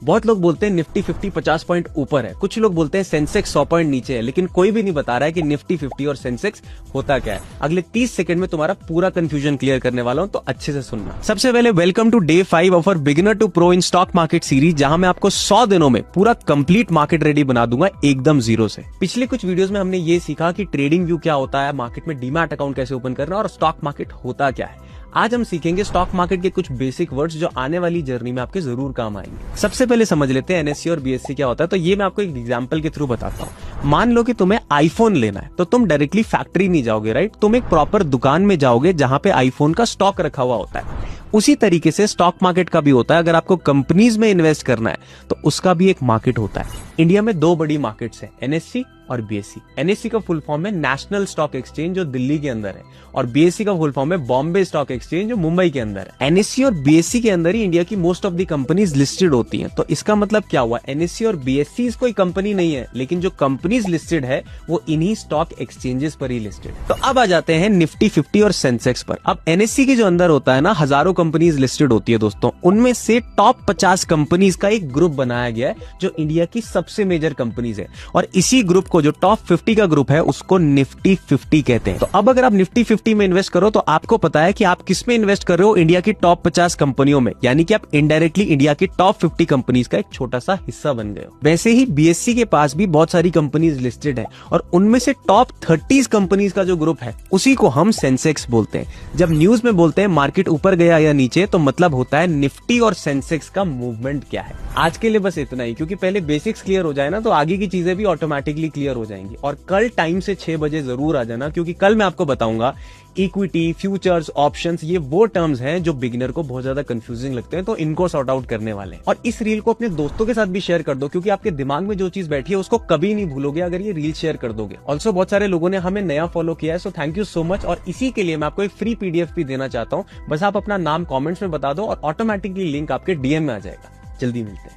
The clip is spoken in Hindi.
बहुत लोग बोलते हैं निफ्टी 50 50 पॉइंट ऊपर है, कुछ लोग बोलते हैं सेंसेक्स 100 पॉइंट नीचे है, लेकिन कोई भी नहीं बता रहा है कि निफ्टी 50 और सेंसेक्स होता क्या है। अगले 30 सेकंड में तुम्हारा पूरा कंफ्यूजन क्लियर करने वाला हूं, तो अच्छे से सुनना। सबसे पहले welcome to day 5 of our beginner to pro in stock market series, जहां मैं आपको 100 दिनों में पूरा कंप्लीट मार्केट रेडी बना दूंगा एकदम जीरो से। पिछले कुछ वीडियोस में हमने ये सीखा कि ट्रेडिंग व्यू क्या होता है, मार्केट में डीमैट अकाउंट कैसे ओपन करना और स्टॉक मार्केट होता क्या है। आज हम सीखेंगे स्टॉक मार्केट के कुछ बेसिक वर्ड्स जो आने वाली जर्नी में आपके जरूर काम आएंगे। सबसे पहले समझ लेते हैं एनएससी और बीएससी क्या होता है। तो ये मैं आपको एक एग्जांपल के थ्रू बताता हूँ। मान लो कि तुम्हें आईफोन लेना है, तो तुम डायरेक्टली फैक्ट्री नहीं जाओगे, राइट? तुम एक प्रॉपर दुकान में जाओगे जहां पे आईफोन का स्टॉक रखा हुआ होता है। उसी तरीके से स्टॉक मार्केट का भी होता है। अगर आपको कंपनीज में इन्वेस्ट करना है तो उसका भी एक मार्केट होता है। इंडिया में दो बड़ी मार्केट्स हैं, एनएससी और बीएससी। एनएससी का फुल फॉर्म है नेशनल स्टॉक एक्सचेंज, जो दिल्ली के अंदर है, और बीएससी का फुल फॉर्म है बॉम्बे स्टॉक एक्सचेंज, जो मुंबई के अंदर है। एनएससी और बीएससी के अंदर ही इंडिया की most of the companies listed होती हैं। तो इसका मतलब क्या हुआ? एनएससी और बीएससी कोई कंपनी नहीं है, लेकिन जो कंपनीज लिस्टेड है वो इन्हीं स्टॉक एक्सचेंजेस पर ही लिस्टेड है। तो अब आ जाते हैं निफ्टी 50 और सेंसेक्स पर। अब एनएससी के जो अंदर होता है ना, हजारों कंपनीज लिस्टेड होती है दोस्तों। उनमें से टॉप 50 कंपनीज का एक ग्रुप बनाया गया है जो इंडिया की सबसे मेजर कंपनीज है, और इसी ग्रुप को, जो टॉप 50 का ग्रुप है, उसको निफ्टी 50 कहते हैं। तो अब अगर आप निफ्टी 50 में इन्वेस्ट करो तो आपको पता है कि आप किस में इन्वेस्ट कर रहे हो, इंडिया की टॉप 50 कंपनियों में, यानी कि आप इनडायरेक्टली इंडिया की टॉप 50 कंपनीज का एक छोटा सा हिस्सा बन गए हो। वैसे ही बीएससी के पास भी बहुत सारी कंपनीज लिस्टेड है, और उनमें से टॉप 30 कंपनीज का जो ग्रुप है उसी को हम सेंसेक्स बोलते हैं। जब न्यूज में बोलते हैं मार्केट ऊपर गया या नीचे, तो मतलब होता है निफ्टी और सेंसेक्स का मूवमेंट क्या है। आज के लिए बस इतना ही, क्योंकि पहले बेसिक्स क्लियर हो जाए ना तो आगे की चीजें भी ऑटोमेटिकली क्लियर हो जाएंगी। और कल टाइम से 6 बजे जरूर आ जाना, क्योंकि कल मैं आपको बताऊंगा इक्विटी, फ्यूचर्स, ऑप्शंस, ये वो टर्म्स हैं जो बिगिनर को बहुत ज्यादा कंफ्यूजिंग लगते हैं, तो इनको सॉर्ट आउट करने वाले हैं। और इस रील को अपने दोस्तों के साथ भी शेयर कर दो, क्योंकि आपके दिमाग में जो चीज बैठी है उसको कभी नहीं भूलोगे अगर ये रील शेयर कर दोगे। ऑल्सो बहुत सारे लोगों ने हमें नया फॉलो किया है, so thank you so much. और इसी के लिए मैं आपको एक फ्री पीडीएफ भी देना चाहता हूं। बस आप अपना नाम कॉमेंट्स में बता दो और ऑटोमेटिकली लिंक आपके डीएम में आ जाएगा। जल्दी मिलते हैं।